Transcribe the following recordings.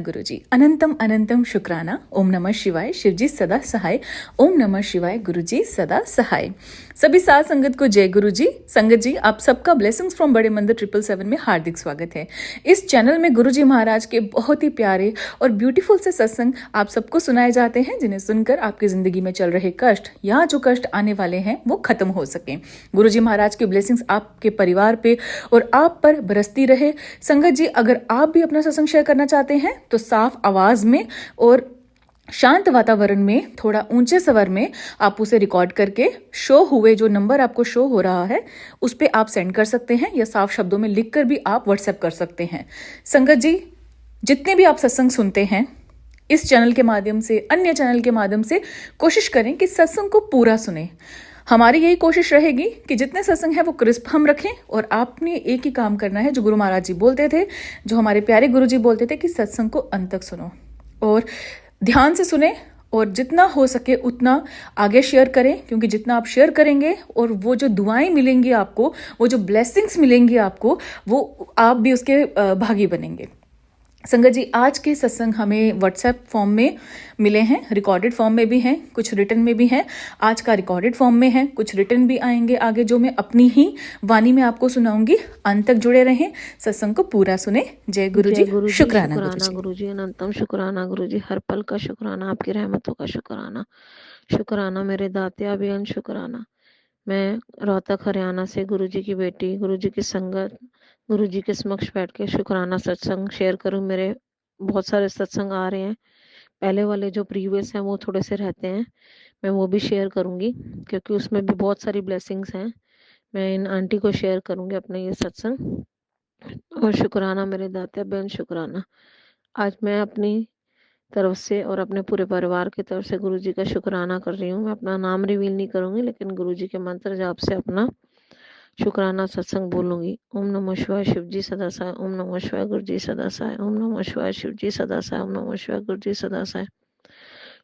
गुरुजी अनंतम अनंतम शुक्राना। ओम नमः शिवाय। शिवजी सदा सहाय। ओम नमः शिवाय। गुरुजी सदा सहाय। सभी साथ संगत को जय गुरुजी। संगत जी, आप सबका ब्लेसिंग्स फ्रॉम बड़े मंदिर 777 में हार्दिक स्वागत है। इस चैनल में गुरुजी महाराज के बहुत ही प्यारे और ब्यूटीफुल से सत्संग आप सबको सुनाए जाते हैं, जिन्हें सुनकर आपकी जिंदगी में चल रहे कष्ट या जो कष्ट आने वाले हैं वो खत्म हो सके। गुरुजी महाराज की ब्लेसिंग्स आपके परिवार पे और आप पर बरसती रहे। संगत जी, अगर आप भी अपना सत्संग शेयर करना चाहते हैं तो साफ आवाज में और शांत वातावरण में थोड़ा ऊंचे स्वर में आप उसे रिकॉर्ड करके शो हुए जो नंबर आपको शो हो रहा है उस पे आप सेंड कर सकते हैं, या साफ शब्दों में लिखकर भी आप व्हाट्सएप कर सकते हैं। संगत जी, जितने भी आप सत्संग सुनते हैं इस चैनल के माध्यम से, अन्य चैनल के माध्यम से, कोशिश करें कि सत्संग को पूरा सुने। हमारी यही कोशिश रहेगी कि जितने सत्संग है वो क्रिस्प हम रखें, और आपने एक ही काम करना है जो गुरु महाराज जी बोलते थे, जो हमारे प्यारे गुरु जी बोलते थे कि सत्संग को अंत तक सुनो और ध्यान से सुने, और जितना हो सके उतना आगे शेयर करें, क्योंकि जितना आप शेयर करेंगे और वो जो दुआएं मिलेंगी आपको, वो जो ब्लेसिंग्स मिलेंगी आपको, वो आप भी उसके भागी बनेंगे। संगत जी, आज के सत्संग हमें व्हाट्सएप फॉर्म में मिले हैं, रिकॉर्डेड फॉर्म में भी हैं, कुछ रिटन में भी हैं। आज का रिकॉर्डेड फॉर्म में है, कुछ रिटन भी आएंगे आगे, जो मैं अपनी ही वाणी में आपको सुनाऊंगी। अंत तक जुड़े रहें, सत्संग को पूरा सुने। जय गुरु जी। शुक्राना गुरु जी। अनंतम शुक्राना गुरु जी। हर पल का शुक्राना, आपकी रहमतों का शुक्राना। शुक्राना मेरे दातिया बेअन शुक्राना। मैं रोहतक हरियाणा से गुरु जी की बेटी, गुरु जी की संगत, गुरु जी के समक्ष बैठ के शुक्राना सत्संग शेयर करूं। मेरे बहुत सारे सत्संग आ रहे हैं, पहले वाले जो प्रीवियस हैं वो थोड़े से रहते हैं, मैं वो भी शेयर करूंगी क्योंकि उसमें भी बहुत सारी ब्लेसिंग्स हैं। मैं इन आंटी को शेयर करूंगी अपने ये सत्संग। और शुक्राना मेरे दाता बहन, शुक्राना। आज मैं अपनी तरफ से और अपने पूरे परिवार की तरफ से गुरु जी का शुक्राना कर रही हूँ। मैं अपना नाम रिवील नहीं करूंगी, लेकिन गुरु जी के मंत्र जाप से अपना शुक्राना सत्संग बोलूंगी। ओम नमः शिवाय शिव जी सदा साय। ओम नमः शिवाय गुरु जी सदा साय। ओम नमः शिवाय शिव जी सदा साय। ओम नमः शिवाय गुरु जी सदा साय।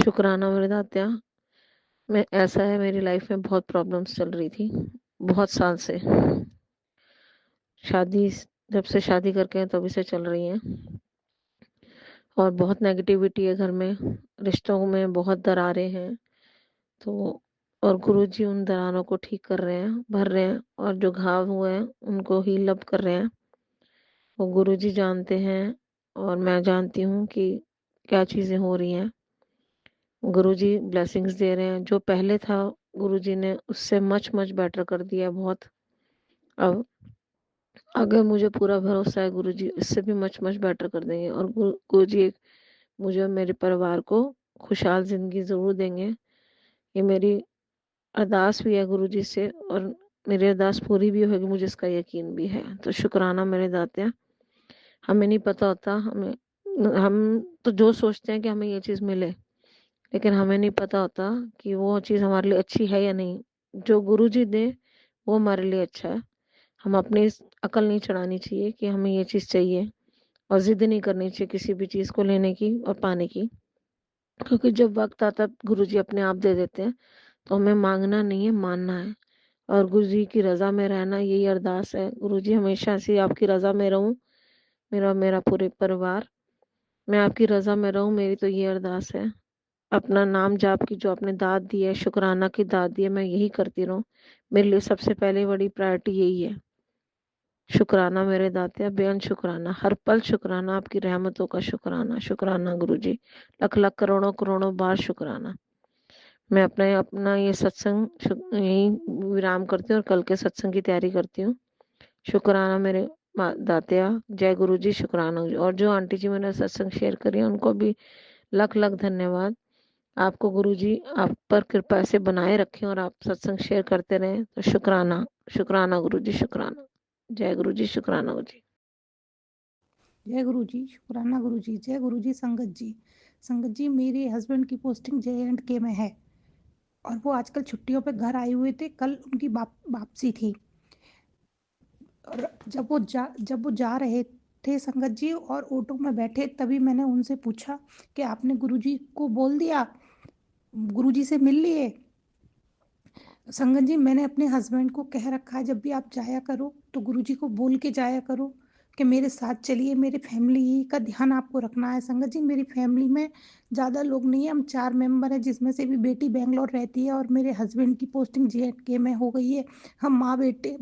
शुक्राना मेरे दात्या। मैं ऐसा है, मेरी लाइफ में बहुत प्रॉब्लम्स चल रही थी बहुत साल से। शादी, जब से शादी करके हैं तभी से चल रही हैं, और बहुत नेगेटिविटी है घर में, रिश्तों में बहुत दरारें हैं। तो और गुरुजी उन दरारों को ठीक कर रहे हैं, भर रहे हैं, और जो घाव हुए हैं उनको हील अप कर रहे हैं। वो गुरुजी जानते हैं और मैं जानती हूँ कि क्या चीज़ें हो रही हैं। गुरुजी ब्लेसिंग्स दे रहे हैं। जो पहले था गुरुजी ने उससे मच मच बेटर कर दिया बहुत। अब अगर मुझे पूरा भरोसा है गुरुजी इससे भी मच मच बेटर कर देंगे, और गुरुजी मुझे और मेरे परिवार को खुशहाल ज़िंदगी ज़रूर देंगे। ये मेरी अरदास भी है गुरुजी से, और मेरी अरदास पूरी भी होगी, मुझे इसका यकीन भी है। तो शुक्राना मेरे दाते। हमें नहीं पता होता, हम तो जो सोचते हैं कि हमें ये चीज़ मिले, लेकिन हमें नहीं पता होता कि वो चीज़ हमारे लिए अच्छी है या नहीं। जो गुरुजी दे वो हमारे लिए अच्छा है। हम अपनी अकल नहीं चढ़ानी चाहिए कि हमें ये चीज़ चाहिए, और ज़िद नहीं करनी चाहिए किसी भी चीज़ को लेने की और पाने की, क्योंकि जब वक्त आता गुरुजी अपने आप दे देते हैं। तो हमें मांगना नहीं है, मानना है, और गुरुजी की रज़ा में रहना, यही अरदास है। गुरुजी हमेशा से आपकी रज़ा में रहूं, मेरा मेरा पूरे परिवार, मैं आपकी रज़ा में रहूं, मेरी तो ये अरदास है। अपना नाम जाप की जो आपने दाद दी है, शुक्राना की दाद दी है, मैं यही करती रहूं। मेरे लिए सबसे पहले बड़ी प्रायोरिटी यही है। शुक्राना मेरे दाते, बेअन शुक्राना, हर पल शुक्राना, आपकी रहमतों का शुक्राना। शुक्राना गुरुजी, लख लख करोड़ों करोड़ों बार शुक्राना। मैं अपना ये सत्संग यही विराम करती हूँ और कल के सत्संग की तैयारी करती हूँ। शुक्राना मेरे दातिया। जय गुरु जी। शुक्राना। और जो आंटी जी मैंने सत्संग शेयर करी है उनको भी लख लख धन्यवाद। आपको गुरु जी आप पर कृपा ऐसे बनाए रखें और आप सत्संग शेयर करते रहें। तो शुक्राना, शुक्राना गुरु जी, शुक्राना। जय गुरु जी। शुक्राना गुरु जी। जय गुरु जी। शुक्राना गुरु जी। जय गुरु जी। संगत जी, संगत जी, मेरे हस्बैंड की पोस्टिंग J&K में है, और वो आजकल छुट्टियों पे घर आए हुए थे। कल उनकी वापसी थी, और जब वो जा रहे थे संगत जी, और ऑटो में बैठे, तभी मैंने उनसे पूछा कि आपने गुरुजी को बोल दिया, गुरुजी से मिल लिए? संगत जी, मैंने अपने हस्बैंड को कह रखा है जब भी आप जाया करो तो गुरुजी को बोल के जाया करो, कि मेरे साथ चलिए, मेरी फैमिली का ध्यान आपको रखना है। संगत जी, मेरी फैमिली में ज़्यादा लोग नहीं है, हम 4 मेंबर हैं, जिसमें से भी बेटी बेंगलोर रहती है और मेरे हस्बैंड की पोस्टिंग J&K में हो गई है। हम माँ बेटे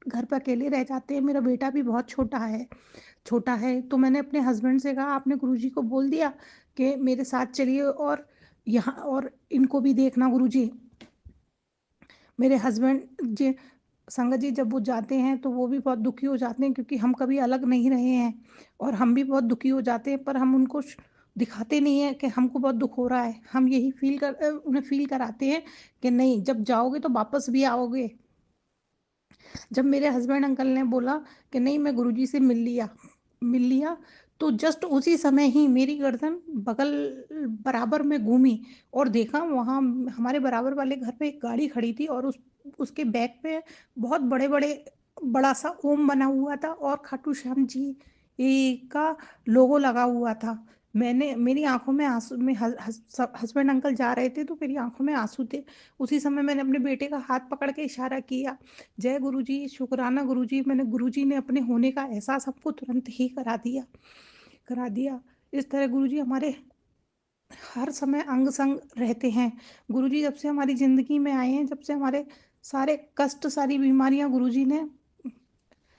घर पर अकेले रह जाते हैं। मेरा बेटा भी बहुत छोटा है। तो मैंने अपने हस्बैंड से कहा, आपने गुरुजी को बोल दिया कि मेरे साथ चलिए और यहाँ और इनको भी देखना गुरुजी। मेरे हस्बैंड जी, संगत जी, जब वो जाते हैं तो वो भी बहुत दुखी हो जाते हैं, क्योंकि हम कभी अलग नहीं रहे हैं और हम भी बहुत दुखी हो जाते हैं, पर हम उनको दिखाते नहीं है कि हमको बहुत दुख हो रहा है। हम यही उन्हें फील कराते हैं कि नहीं, जब जाओगे तो वापस भी आओगे। जब मेरे हस्बैंड अंकल ने बोला कि नहीं, मैं गुरुजी से मिल लिया, तो जस्ट उसी समय ही मेरी गर्दन बगल बराबर में घूमी और देखा वहाँ हमारे बराबर वाले घर पे एक गाड़ी खड़ी थी और उसके बैक पे बहुत बड़ा सा ओम बना हुआ था और खाटू श्याम जी का लोगो लगा हुआ था। मेरी आंखों में आंसू, में हस्बैंड अंकल जा रहे थे तो मेरी आंखों में आंसू थे। उसी समय मैंने अपने बेटे का हाथ पकड़ के इशारा किया, जय गुरुजी, शुक्राना गुरुजी। गुरुजी ने अपने होने का एहसास हमको तुरंत ही करा दिया। इस तरह गुरुजी हमारे हर समय अंग संग रहते हैं। गुरुजी जब से हमारी जिंदगी में आए हैं, जब से हमारे सारे कष्ट, सारी बीमारियां गुरुजी ने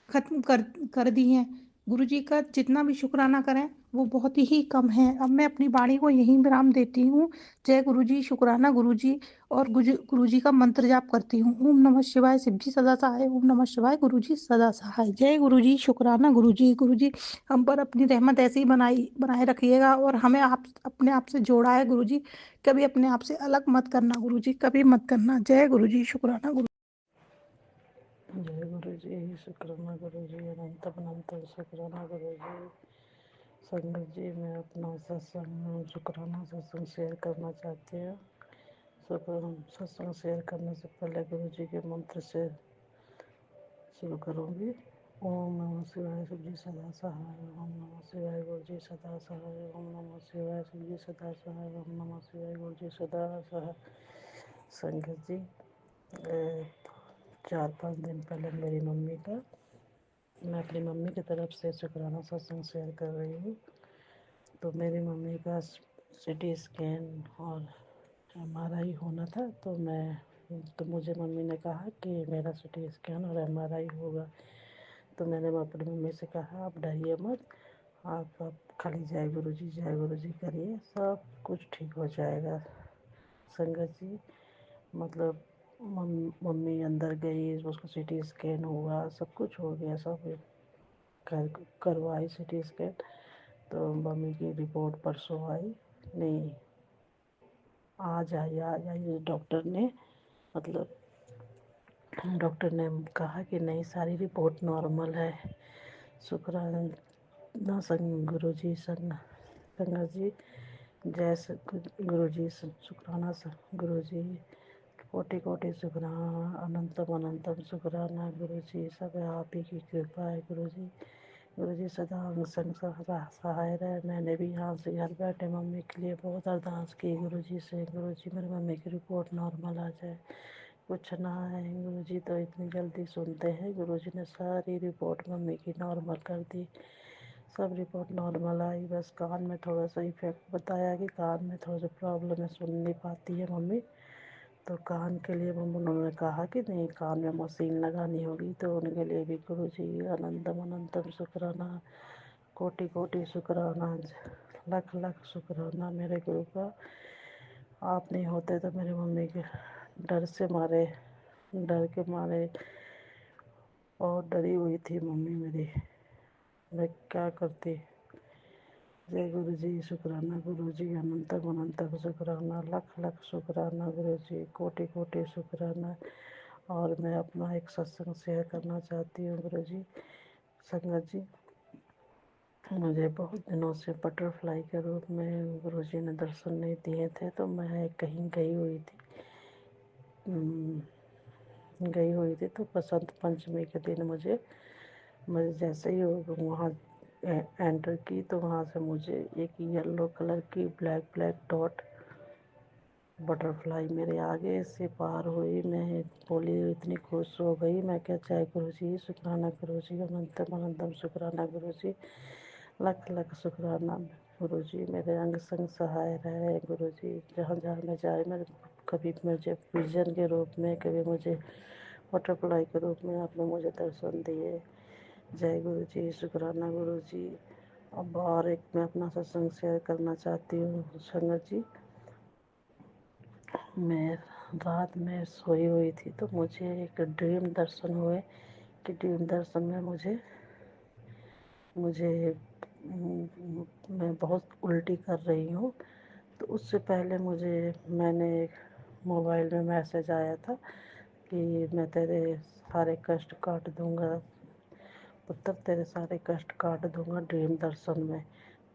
खत्म कर दी हैं। गुरुजी का जितना भी शुक्राना करें वो बहुत ही कम है। अब मैं अपनी वाणी को यहीं विराम देती हूँ। जय गुरुजी, शुक्राना गुरुजी, और गुरुजी का मंत्र जाप करती हूँ। ओम नमः शिवाय, शिव जी सदा सहाय। ओम नमः शिवाय, गुरुजी सदा सहाय। जय गुरुजी, शुक्राना गुरुजी। गुरुजी हम पर अपनी रहमत ऐसे ही बनाए रखिएगा और हमें आप अपने आप से जोड़ा है गुरुजी। कभी अपने आप से अलग मत करना गुरुजी, कभी मत करना। जय गुरुजी, शुक्राना गुरु। जय गुरु जी, शुक्राना गुरु जी, अनंत अनंत शुक्राना गुरु जी। संगत जी, मैं अपना शुक्राना सत्संग शेयर करना चाहती हूँ। सत्संग शेयर करने से पहले गुरु जी के मंत्र से शुरू करूँगी। ओम नमः शिवाय, शिव जी सदा सहाय। ओम नमः शिवाय, गुरु जी सदा सहाय। ओम नमः शिवाय, शिव जी सदा सहाय। ओम नमः शिवाय, गुरु जी सदा सहाय। संगत जी, 4-5 दिन पहले मैं अपनी मम्मी की तरफ से शुक्राना सत्संग शेयर कर रही हूँ। तो मेरी मम्मी का CT स्कैन और MRI होना था, तो मुझे मम्मी ने कहा कि मेरा CT स्कैन और MRI होगा। तो मैंने अपनी मम्मी से कहा, आप डरिए मत, आप खाली जय गुरु जी करिए, सब कुछ ठीक हो जाएगा। संगत जी, मतलब मम्मी अंदर गई, उसको CT स्कैन हुआ, सब कुछ हो गया, सब करवाई CT स्कैन। तो मम्मी की रिपोर्ट परसों आई, नहीं आज आई। मतलब डॉक्टर ने कहा कि नहीं, सारी रिपोर्ट नॉर्मल है। शुक्राना गुरु जी, संगत जी, जय गुरु जी, शुक्राना गुरु जी, कोटि कोटि शुक्राना, अनंतम अनंतम शुक्राना गुरु जी। सब आप ही की कृपा है गुरु जी। गुरु जी सदा अंग संग सहाय रहे। मैंने भी यहाँ से घर बैठे मम्मी के लिए बहुत अरदास की गुरु जी से, गुरु जी मेरी मम्मी की रिपोर्ट नॉर्मल आ जाए, कुछ ना है। गुरु जी तो इतनी जल्दी सुनते हैं। गुरु जी ने सारी रिपोर्ट मम्मी की नॉर्मल कर दी, सब रिपोर्ट नॉर्मल आई। बस कान में थोड़ा सा इफेक्ट बताया कि कान में थोड़ा सा प्रॉब्लम है, सुन नहीं पाती है मम्मी। तो कान के लिए उन्होंने कहा कि नहीं, कान में मशीन लगानी होगी। तो उनके लिए भी गुरु जी अनंतम अनंतम शुक्राना, कोटि कोटि शुक्राना, लख लख शुक्राना मेरे गुरु का। आप नहीं होते तो मेरी मम्मी के डर के मारे और डरी हुई थी मम्मी मेरी, मैं क्या करती। जय गुरु जी, शुक्राना गुरु जी, अनंतम अनंतम शुक्राना, लख लख शुक्राना गुरु जी, कोटि कोटि शुक्राना। और मैं अपना एक सत्संग शेयर करना चाहती हूँ गुरु जी। संगत जी, मुझे बहुत दिनों से बटरफ्लाई के रूप में गुरु जी ने दर्शन नहीं दिए थे। तो मैं कहीं गई हुई थी तो बसंत पंचमी के दिन मुझे जैसे ही वहाँ एंटर की तो वहाँ से मुझे एक येलो कलर की ब्लैक ब्लैक डॉट बटरफ्लाई मेरे आगे से पार हुई। मैं बोली, इतनी खुश हो गई। मैं क्या, जय गुरु जी, शुक्राना गुरु जी, अनंतम अनंतम शुक्राना गुरु जी, लख लख शुक्राना गुरु जी, मेरे अंग संग सहाय रहे गुरु जी। जहाँ जहाँ मैं जाए, मेरे कभी मुझे विजन के रूप में, कभी मुझे बटरफ्लाई के रूप में आपने मुझे दर्शन दिए। जय गुरु जी, शुक्राना गुरु जी। अब और एक मैं अपना सत्संग शेयर करना चाहती हूँ संगत जी। मैं रात में सोई हुई थी तो मुझे एक ड्रीम दर्शन हुए कि ड्रीम दर्शन में मुझे मैं बहुत उल्टी कर रही हूँ। तो उससे पहले मैंने एक मोबाइल में मैसेज आया था कि मैं तेरे सारे कष्ट काट दूँगा पुत्र, तेरे सारे कष्ट काट दूँगा ड्रीम दर्शन में।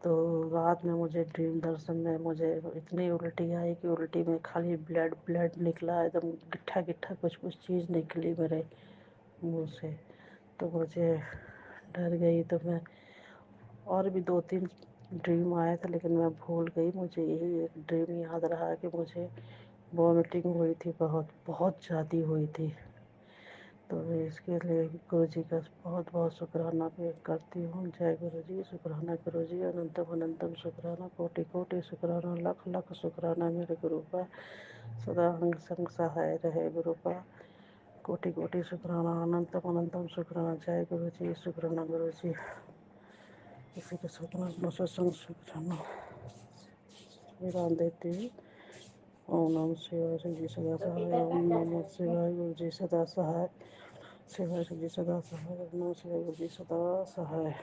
तो रात में मुझे ड्रीम दर्शन में मुझे इतनी उल्टी आई कि उल्टी में खाली ब्लड ब्लड निकला, एकदम गिट्ठा गिट्ठा कुछ कुछ चीज़ निकली मेरे मुंह से। तो मुझे डर गई। तो मैं और भी 2-3 ड्रीम आया था लेकिन मैं भूल गई। मुझे यही एक ड्रीम याद रहा कि मुझे वॉमिटिंग हुई थी, बहुत बहुत ज़्यादा हुई थी। तो मैं इसके लिए गुरु जी का बहुत बहुत शुक्राना व्यक्त करती हूँ। जय गुरु जी, शुक्राना गुरु जी, अनंतम अनंतम शुक्राना, कोटि कोटि शुक्राना, लख लख शुक्राना मेरे गुरु का, सदा अंग संग सहाय रहे गुरु का, कोटि कोटि शुक्राना, अनंतम अनंतम शुक्राना। जय गुरु जी, शुक्राना गुरु जी। इसी के शुक्राना सत्संग शुक्राना विराम देती हूँ। ओम नमः शिवाय, श्री जी सदा सहाय। ओम नमः शिवाय, गुरु जी सदा सहाय। शिवाय, श्री जी सदा सहाय। ओम नमः शिवाय, गुरु जी सदा सहाय।